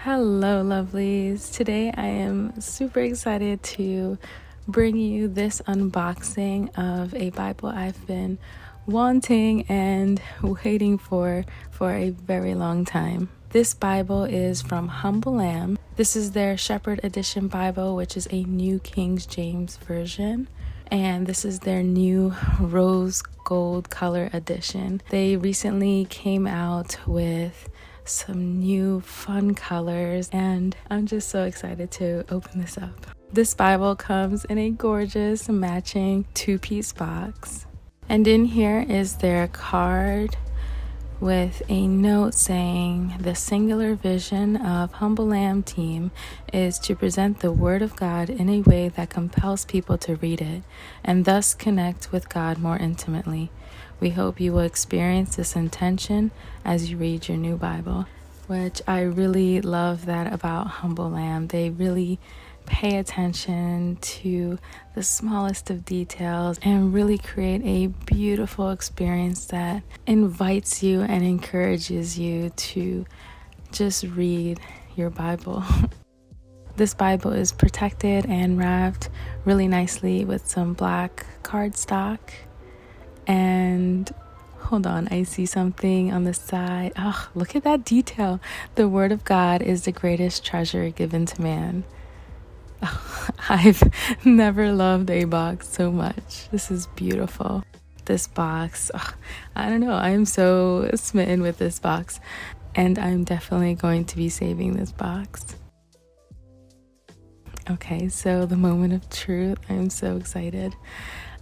Hello, lovelies. Today I am super excited to bring you this unboxing of a Bible I've been wanting and waiting for a very long time. This Bible is from Humble Lamb. This is their Shepherd Edition Bible, which is a New King James Version. And this is their new rose gold color edition. They recently came out with some new fun colors, and I'm just so excited to open this up. This Bible comes in a gorgeous matching 2-piece box, and in here is their card with a note saying the singular vision of Humble Lamb team is to present the Word of God in a way that compels people to read it and thus connect with God more intimately. We hope you will experience this intention as you read your new Bible, which I really love that about Humble Lamb. They really pay attention to the smallest of details and really create a beautiful experience that invites you and encourages you to just read your Bible. This Bible is protected and wrapped really nicely with some black cardstock. And hold on, I see something on the side. Oh, look at that detail. The Word of God is the greatest treasure given to man. Oh, I've never loved a box so much. This is beautiful. This box, I don't know. I'm so smitten with this box, and I'm definitely going to be saving this box. Okay, so the moment of truth. I'm so excited.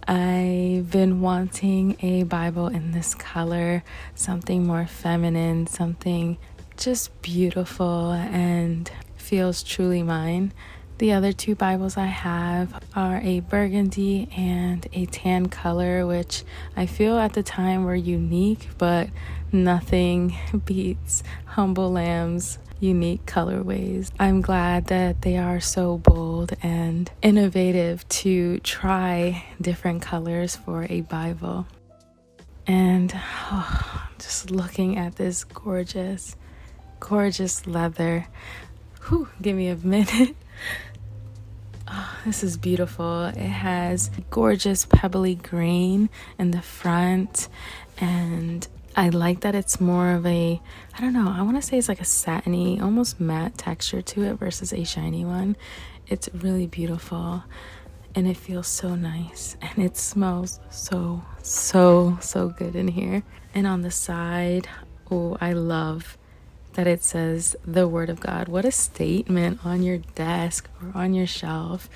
I've been wanting a Bible in this color, something more feminine, something just beautiful and feels truly mine. The other two Bibles I have are a burgundy and a tan color, which I feel at the time were unique, but nothing beats Humble Lamb's unique colorways. I'm glad that they are so bold and innovative to try different colors for a Bible. And just looking at this gorgeous leather. Give me a minute. Oh, this is beautiful. It has gorgeous pebbly green in the front, and I like that it's more of a, I don't know, I want to say it's like a satiny, almost matte texture to it versus a shiny one. It's really beautiful, and it feels so nice, and it smells so good in here. And on the side, I love that it says the Word of God. What a statement on your desk or on your shelf.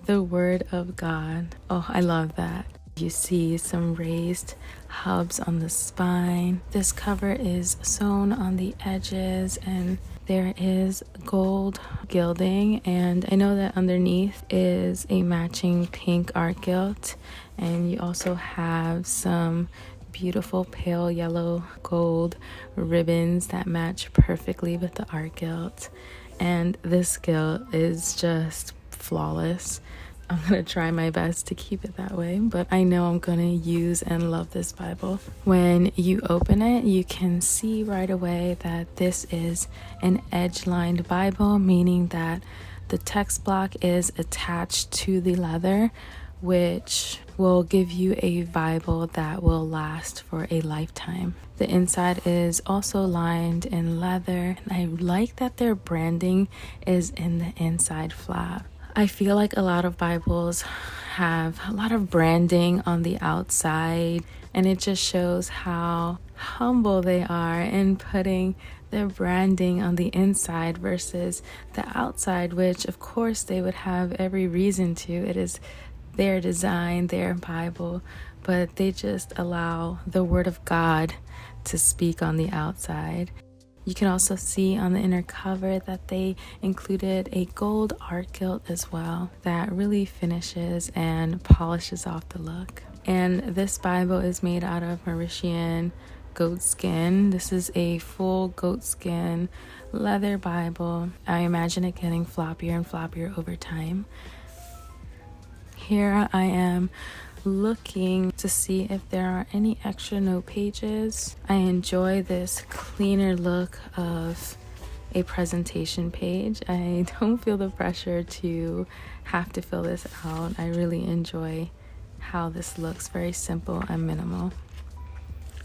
The Word of God. Oh, I love that. You see some raised hubs on the spine. This cover is sewn on the edges, and there is gold gilding, and I know that underneath is a matching pink art gilt, and you also have some beautiful pale yellow gold ribbons that match perfectly with the art gilt. And this gilt is just flawless. I'm gonna try my best to keep it that way, but I know I'm gonna use and love this Bible. When you open it, you can see right away that this is an edge-lined Bible, meaning that the text block is attached to the leather, which will give you a Bible that will last for a lifetime. The inside is also lined in leather, and I like that their branding is in the inside flap. I feel like a lot of Bibles have a lot of branding on the outside, and it just shows how humble they are in putting their branding on the inside versus the outside, which of course they would have every reason to. It is their design, their Bible, but they just allow the Word of God to speak on the outside. You can also see on the inner cover that they included a gold art gilt as well that really finishes and polishes off the look. And this Bible is made out of Mauritian goat skin. This is a full goat skin leather Bible. I imagine it getting floppier and floppier over time. Here I am looking to see if there are any extra note pages. I enjoy this cleaner look of a presentation page. I don't feel the pressure to have to fill this out. I really enjoy how this looks, very simple and minimal.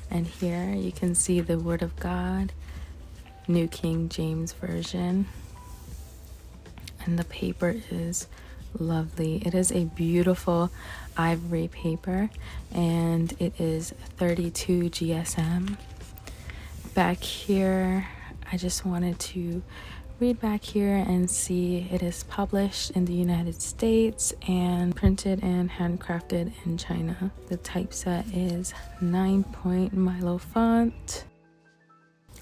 And here you can see the Word of God, New King James Version. And the paper is lovely. It is a beautiful ivory paper, and it is 32 GSM. Back here, I just wanted to read back here and see it is published in the United States and printed and handcrafted in China. The typeset is 9-point Milo font.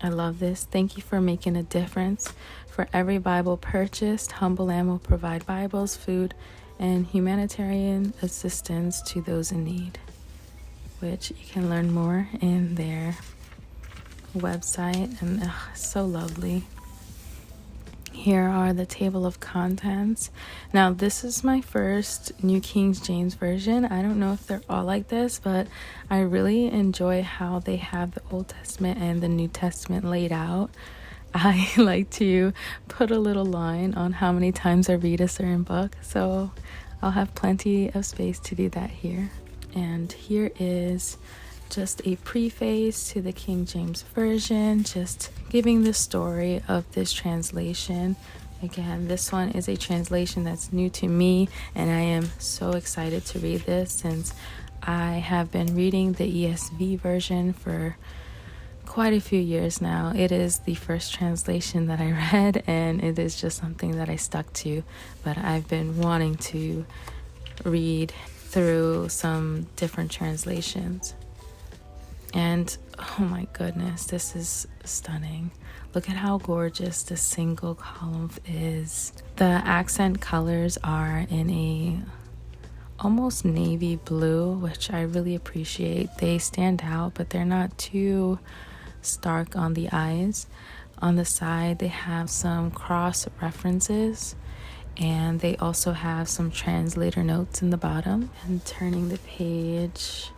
I love this. Thank you for making a difference. For every Bible purchased, Humble Lamb will provide Bibles, food, and humanitarian assistance to those in need, which you can learn more in their website. And so lovely. Here are the table of contents. Now, this is my first New King James Version. I don't know if they're all like this, but I really enjoy how they have the Old Testament and the New Testament laid out. I like to put a little line on how many times I read a certain book, so I'll have plenty of space to do that here. And here is just a preface to the King James Version, just giving the story of this translation. Again, this one is a translation that's new to me, and I am so excited to read this since I have been reading the ESV version for quite a few years now. It is the first translation that I read, and it is just something that I stuck to, but I've been wanting to read through some different translations. And oh my goodness, this is stunning. Look at how gorgeous the single column is. The accent colors are in a almost navy blue, which I really appreciate. They stand out, but they're not too stark on the eyes. On the side, they have some cross references, and they also have some translator notes in the bottom. And turning the page,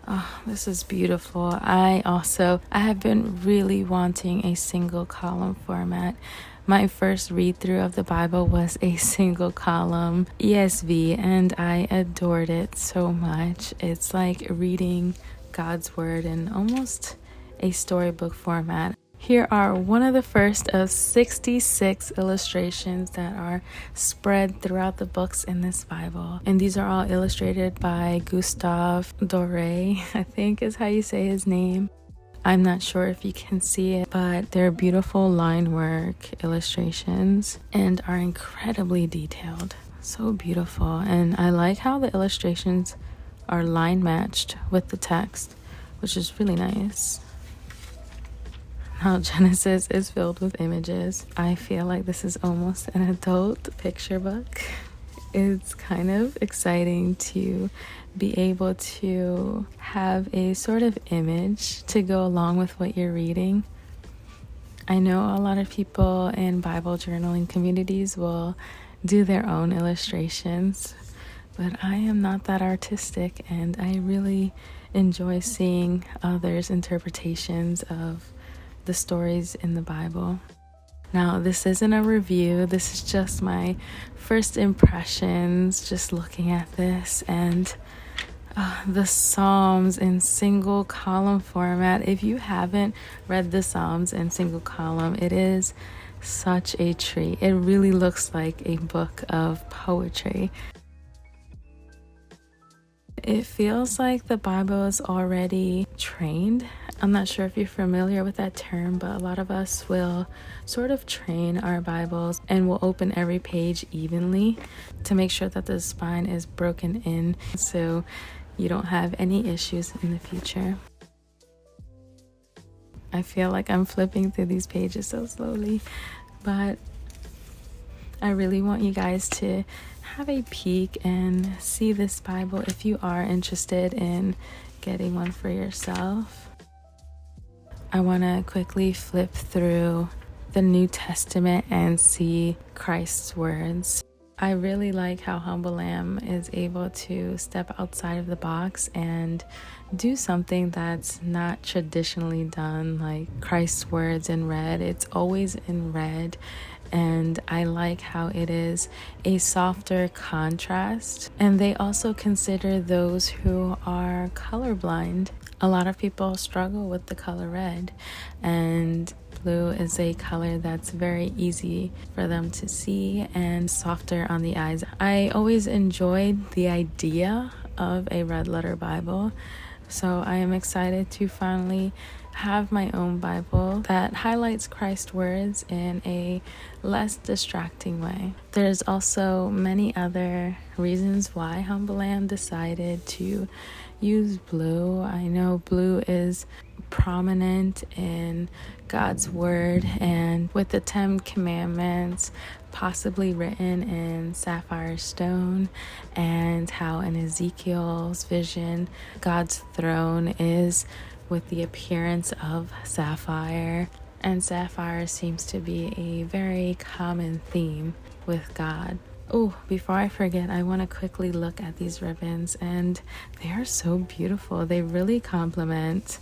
oh, this is beautiful. I have been really wanting a single column format. My first read through of the Bible was a single column ESV, and I adored it so much. It's like reading God's word in almost a storybook format. Here are one of the first of 66 illustrations that are spread throughout the books in this Bible. And these are all illustrated by Gustave Doré, I think is how you say his name. I'm not sure if you can see it, but they're beautiful line work illustrations and are incredibly detailed. So beautiful. And I like how the illustrations are line matched with the text, which is really nice. How Genesis is filled with images. I feel like this is almost an adult picture book. It's kind of exciting to be able to have a sort of image to go along with what you're reading. I know a lot of people in Bible journaling communities will do their own illustrations, but I am not that artistic, and I really enjoy seeing others' interpretations of the stories in the Bible. Now, this isn't a review. This is just my first impressions, just looking at this, and the Psalms in single column format. If you haven't read the Psalms in single column, it is such a treat. It really looks like a book of poetry. It feels like the Bible is already trained. I'm not sure if you're familiar with that term, but a lot of us will sort of train our Bibles and will open every page evenly to make sure that the spine is broken in so you don't have any issues in the future. I feel like I'm flipping through these pages so slowly, but I really want you guys to have a peek and see this Bible if you are interested in getting one for yourself. I want to quickly flip through the New Testament and see Christ's words. I really like how Humble Lamb is able to step outside of the box and do something that's not traditionally done, like Christ's words in red. It's always in red, and I like how it is a softer contrast. And they also consider those who are colorblind. A lot of people struggle with the color red, and blue is a color that's very easy for them to see and softer on the eyes. I always enjoyed the idea of a red letter Bible, so I am excited to finally have my own Bible that highlights Christ's words in a less distracting way. There's also many other reasons why Humble Lamb decided to use blue. I know blue is prominent in God's word, and with the 10 commandments possibly written in sapphire stone, and how in Ezekiel's vision God's throne is with the appearance of sapphire, and sapphire seems to be a very common theme with God. Oh, before I forget, I want to quickly look at these ribbons, and they are so beautiful. They really complement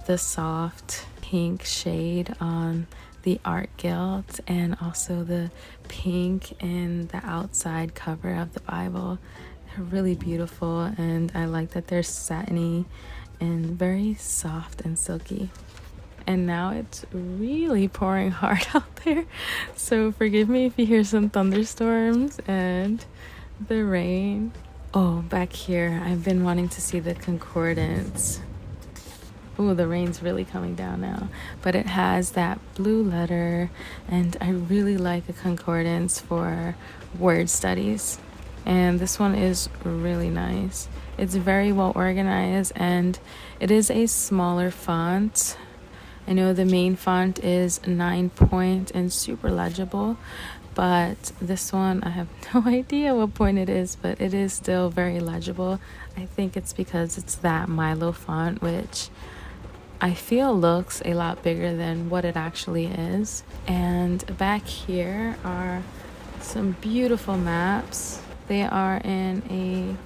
the soft pink shade on the art gilt and also the pink in the outside cover of the Bible. They're really beautiful, and I like that they're satiny and very soft and silky. And now it's really pouring hard out there, so forgive me if you hear some thunderstorms and the rain. Oh, back here, I've been wanting to see the concordance. Oh, the rain's really coming down now, but it has that blue letter, and I really like a concordance for word studies. And this one is really nice. It's very well organized, and it is a smaller font. I know the main font is 9-point and super legible, but this one, I have no idea what point it is, but it is still very legible. I think it's because it's that Milo font, which I feel looks a lot bigger than what it actually is. And back here are some beautiful maps. They are in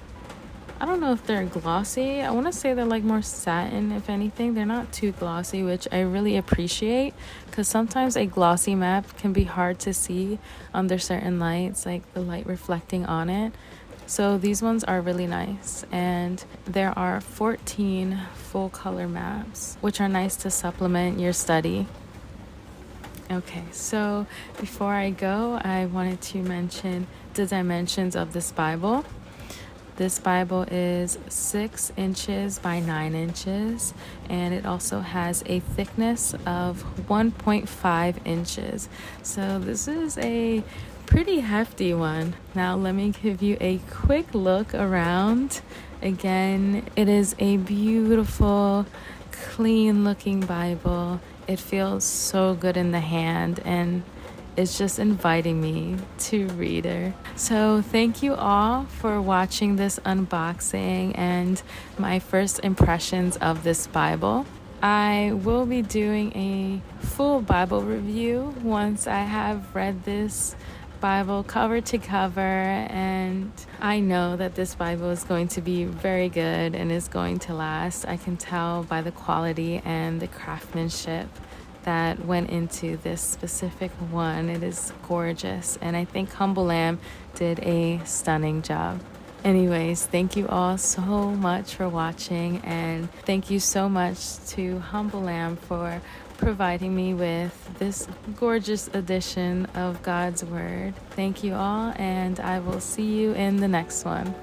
I don't know if they're glossy. I want to say they're like more satin, if anything. They're not too glossy, which I really appreciate, because sometimes a glossy map can be hard to see under certain lights, like the light reflecting on it. So these ones are really nice, and there are 14 full color maps, which are nice to supplement your study. Okay, so before I go, I wanted to mention the dimensions of this Bible. This Bible is 6 inches by 9 inches, and it also has a thickness of 1.5 inches. So this is a pretty hefty one. Now let me give you a quick look around. Again, it is a beautiful, clean looking Bible. It feels so good in the hand, and it's just inviting me to read it. So thank you all for watching this unboxing and my first impressions of this Bible. I will be doing a full Bible review once I have read this Bible cover to cover, and I know that this Bible is going to be very good and is going to last. I can tell by the quality and the craftsmanship that went into this specific one. It is gorgeous, and I think Humble Lamb did a stunning job. Anyways, thank you all so much for watching, and thank you so much to Humble Lamb for providing me with this gorgeous edition of God's Word. Thank you all, and I will see you in the next one.